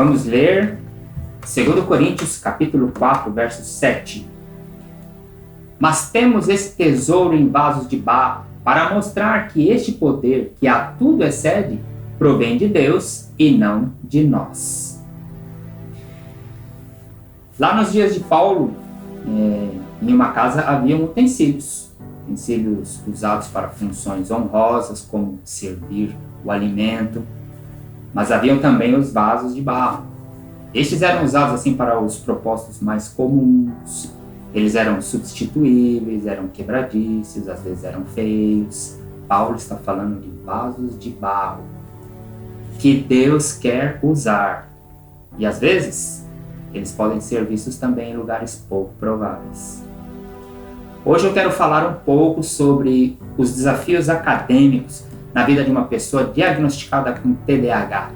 Vamos ler 2 Coríntios capítulo 4, verso 7. Mas temos esse tesouro em vasos de barro, para mostrar que este poder, que a tudo excede, provém de Deus e não de nós. Lá nos dias de Paulo, em uma casa haviam utensílios usados para funções honrosas, como servir o alimento, mas haviam também os vasos de barro. Estes eram usados assim para os propósitos mais comuns. Eles eram substituíveis, eram quebradiços, às vezes eram feios. Paulo está falando de vasos de barro que Deus quer usar. E às vezes, eles podem ser vistos também em lugares pouco prováveis. Hoje eu quero falar um pouco sobre os desafios acadêmicos na vida de uma pessoa diagnosticada com TDAH,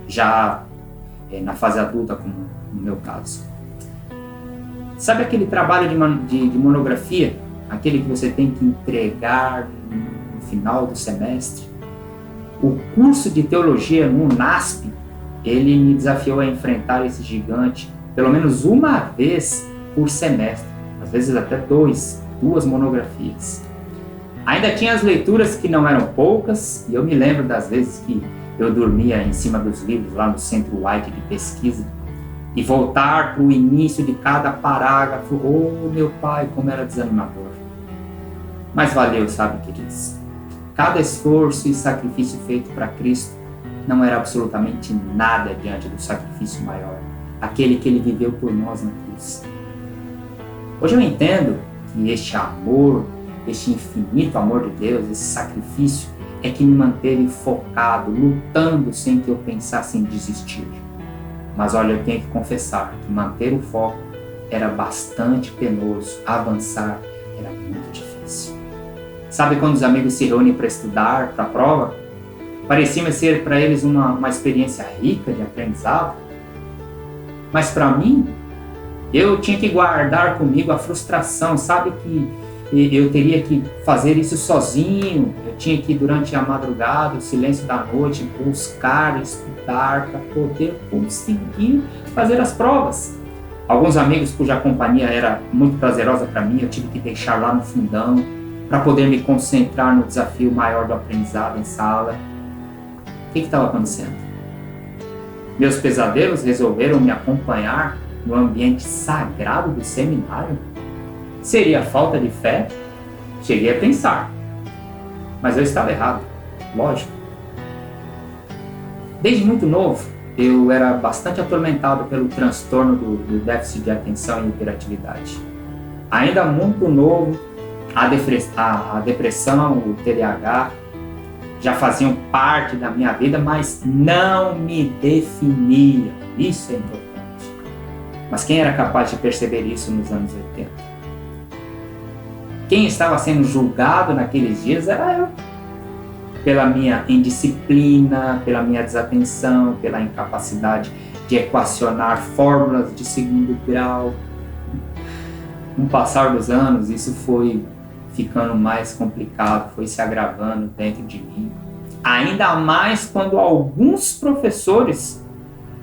já na fase adulta, como no meu caso. Sabe aquele trabalho de monografia, aquele que você tem que entregar no final do semestre? O curso de teologia no UNASP, ele me desafiou a enfrentar esse gigante pelo menos uma vez por semestre, às vezes até duas monografias. Ainda tinha as leituras que não eram poucas, e eu me lembro das vezes que eu dormia em cima dos livros lá no Centro White de pesquisa, e voltar para o início de cada parágrafo, meu pai, como era desanimador. Mas valeu, sabe, queridos? Cada esforço e sacrifício feito para Cristo não era absolutamente nada diante do sacrifício maior, aquele que Ele viveu por nós na cruz. Hoje eu entendo que este amor, este infinito amor de Deus, esse sacrifício, é que me manteve focado, lutando sem que eu pensasse em desistir. Mas olha, eu tenho que confessar que manter o foco era bastante penoso, avançar era muito difícil. Sabe quando os amigos se reúnem para estudar, para a prova? Parecia ser para eles uma experiência rica de aprendizado. Mas para mim, eu tinha que guardar comigo a frustração, sabe que eu teria que fazer isso sozinho, eu tinha que, durante a madrugada, o silêncio da noite, buscar, estudar para poder conseguir fazer as provas. Alguns amigos cuja companhia era muito prazerosa para mim, eu tive que deixar lá no fundão para poder me concentrar no desafio maior do aprendizado em sala. O que estava acontecendo? Meus pesadelos resolveram me acompanhar no ambiente sagrado do seminário? Seria falta de fé? Cheguei a pensar. Mas eu estava errado, lógico. Desde muito novo, eu era bastante atormentado pelo transtorno do déficit de atenção e hiperatividade. Ainda muito novo, a depressão, o TDAH, já faziam parte da minha vida, mas não me definiam. Isso é importante. Mas quem era capaz de perceber isso nos anos 80? Quem estava sendo julgado naqueles dias era eu. Pela minha indisciplina, pela minha desatenção, pela incapacidade de equacionar fórmulas de segundo grau. Com o passar dos anos, isso foi ficando mais complicado, foi se agravando dentro de mim. Ainda mais quando alguns professores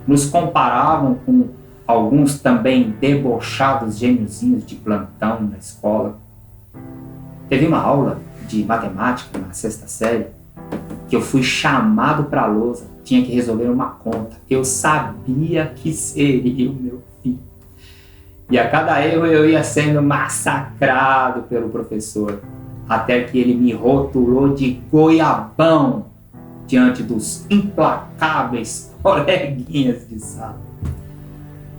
nos comparavam com alguns também debochados gêniozinhos de plantão na escola. Teve uma aula de matemática na 6ª série que eu fui chamado para a lousa, tinha que resolver uma conta. Eu sabia que seria o meu filho. E a cada erro eu ia sendo massacrado pelo professor, até que ele me rotulou de goiabão diante dos implacáveis coleguinhas de sala.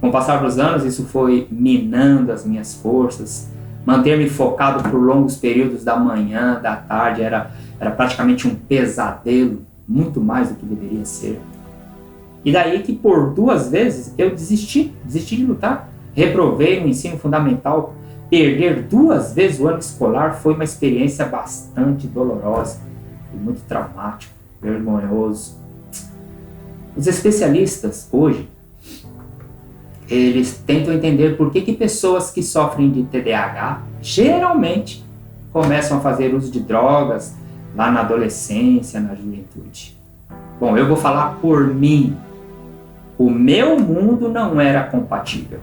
Com o passar dos anos, isso foi minando as minhas forças. Manter-me focado por longos períodos da manhã, da tarde, era praticamente um pesadelo, muito mais do que deveria ser. E daí que por 2 vezes eu desisti de lutar. Reprovei no ensino fundamental. Perder 2 vezes o ano escolar foi uma experiência bastante dolorosa e muito traumático, vergonhoso. Os especialistas hoje, eles tentam entender por que pessoas que sofrem de TDAH geralmente começam a fazer uso de drogas lá na adolescência, na juventude. Bom, eu vou falar por mim. O meu mundo não era compatível.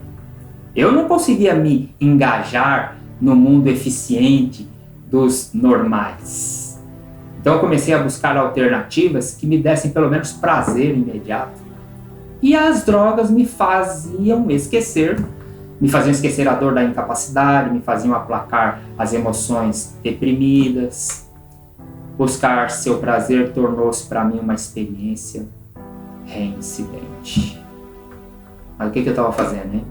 Eu não conseguia me engajar no mundo eficiente dos normais. Então eu comecei a buscar alternativas que me dessem pelo menos prazer imediato. E as drogas me faziam esquecer a dor da incapacidade, me faziam aplacar as emoções reprimidas. Buscar seu prazer tornou-se para mim uma experiência reincidente. Mas o que eu estava fazendo, hein?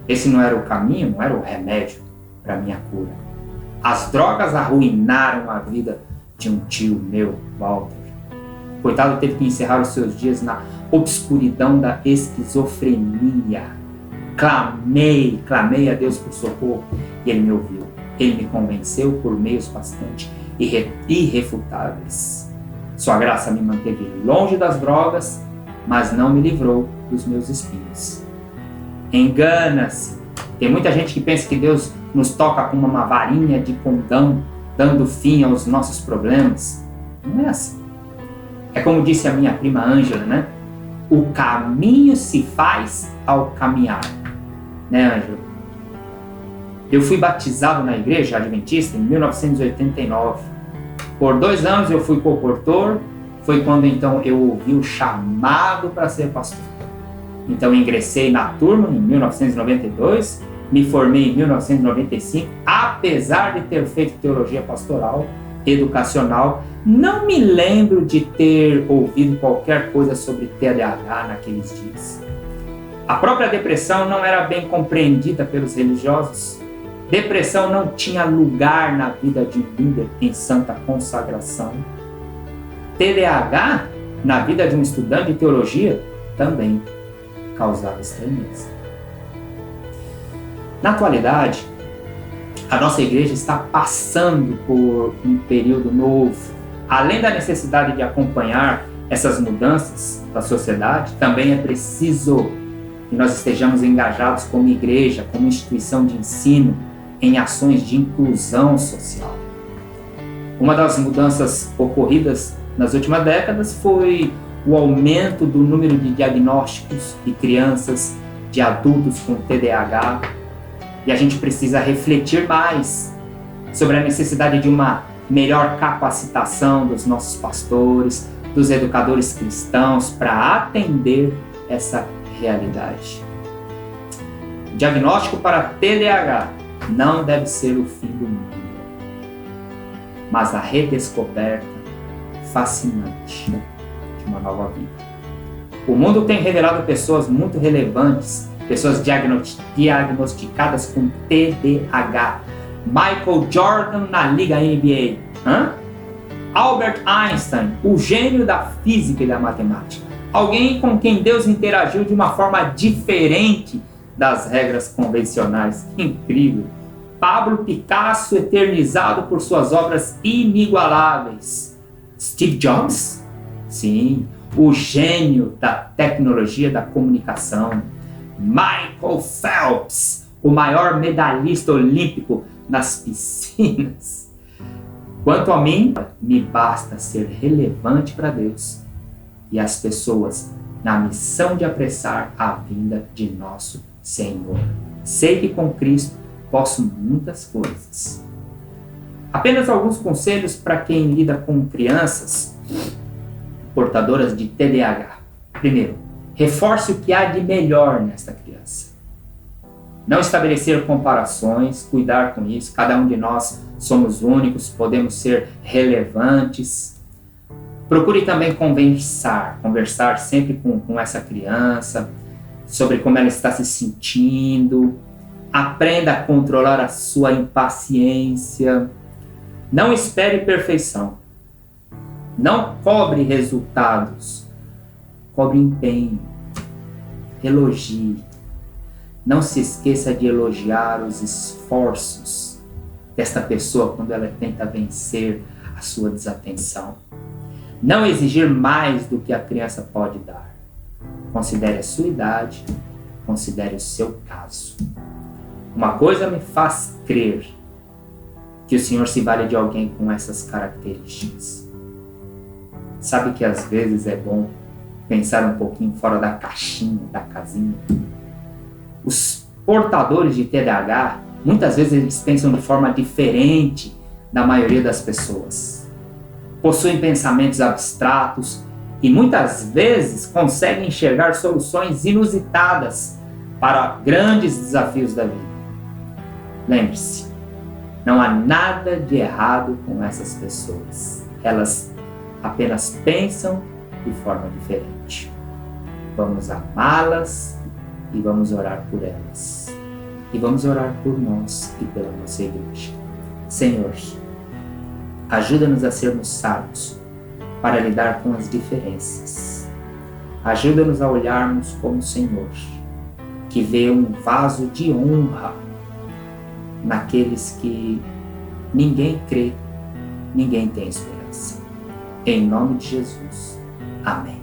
Esse não era o caminho, não era o remédio para minha cura. As drogas arruinaram a vida de um tio meu, Walter. Coitado, teve que encerrar os seus dias na obscuridão da esquizofrenia. Clamei a Deus por socorro e Ele me ouviu. Ele me convenceu por meios bastante irrefutáveis. Sua graça me manteve longe das drogas, mas não me livrou dos meus espinhos. Engana-se. Tem muita gente que pensa que Deus nos toca com uma varinha de condão, dando fim aos nossos problemas. Não é assim. É como disse a minha prima Ângela, né? O caminho se faz ao caminhar. Né, Ângela? Eu fui batizado na igreja adventista em 1989. Por 2 anos eu fui comportor. Foi quando então eu ouvi o chamado para ser pastor. Então ingressei na turma em 1992, me formei em 1995, apesar de ter feito teologia pastoral, educacional, não me lembro de ter ouvido qualquer coisa sobre TDAH naqueles dias. A própria depressão não era bem compreendida pelos religiosos. Depressão não tinha lugar na vida de um líder em santa consagração. TDAH, na vida de um estudante de teologia, também causava estranheza. Na atualidade, a nossa igreja está passando por um período novo. Além da necessidade de acompanhar essas mudanças da sociedade, também é preciso que nós estejamos engajados como igreja, como instituição de ensino, em ações de inclusão social. Uma das mudanças ocorridas nas últimas décadas foi o aumento do número de diagnósticos de crianças, de adultos com TDAH, e a gente precisa refletir mais sobre a necessidade de uma melhor capacitação dos nossos pastores, dos educadores cristãos para atender essa realidade. O diagnóstico para TDAH não deve ser o fim do mundo, mas a redescoberta fascinante de uma nova vida. O mundo tem revelado pessoas muito relevantes, pessoas diagnosticadas com TDAH. Michael Jordan na Liga NBA. Albert Einstein, o gênio da física e da matemática. Alguém com quem Deus interagiu de uma forma diferente das regras convencionais. Incrível. Pablo Picasso, eternizado por suas obras inigualáveis. Steve Jobs? Sim, o gênio da tecnologia da comunicação. Michael Phelps, o maior medalhista olímpico nas piscinas. Quanto a mim, me basta ser relevante para Deus e as pessoas na missão de apressar a vinda de nosso Senhor. Sei que com Cristo posso muitas coisas. Apenas alguns conselhos para quem lida com crianças portadoras de TDAH. Primeiro, reforce o que há de melhor nesta criança. Não estabelecer comparações, cuidar com isso. Cada um de nós somos únicos, podemos ser relevantes. Procure também conversar sempre com essa criança, sobre como ela está se sentindo. Aprenda a controlar a sua impaciência. Não espere perfeição. Não cobre resultados. Cobre empenho. Elogie. Não se esqueça de elogiar os esforços desta pessoa quando ela tenta vencer a sua desatenção. Não exigir mais do que a criança pode dar. Considere a sua idade, considere o seu caso. Uma coisa me faz crer que o Senhor se vale de alguém com essas características. Sabe que às vezes é bom pensar um pouquinho fora da caixinha, da casinha. Os portadores de TDAH, muitas vezes eles pensam de forma diferente da maioria das pessoas. Possuem pensamentos abstratos e muitas vezes conseguem enxergar soluções inusitadas para grandes desafios da vida. Lembre-se, não há nada de errado com essas pessoas. Elas apenas pensam de forma diferente. Vamos amá-las e vamos orar por elas. E vamos orar por nós e pela nossa igreja. Senhor, ajuda-nos a sermos sábios para lidar com as diferenças. Ajuda-nos a olharmos como o Senhor, que vê um vaso de honra naqueles que ninguém crê, ninguém tem esperança. Em nome de Jesus. Amém.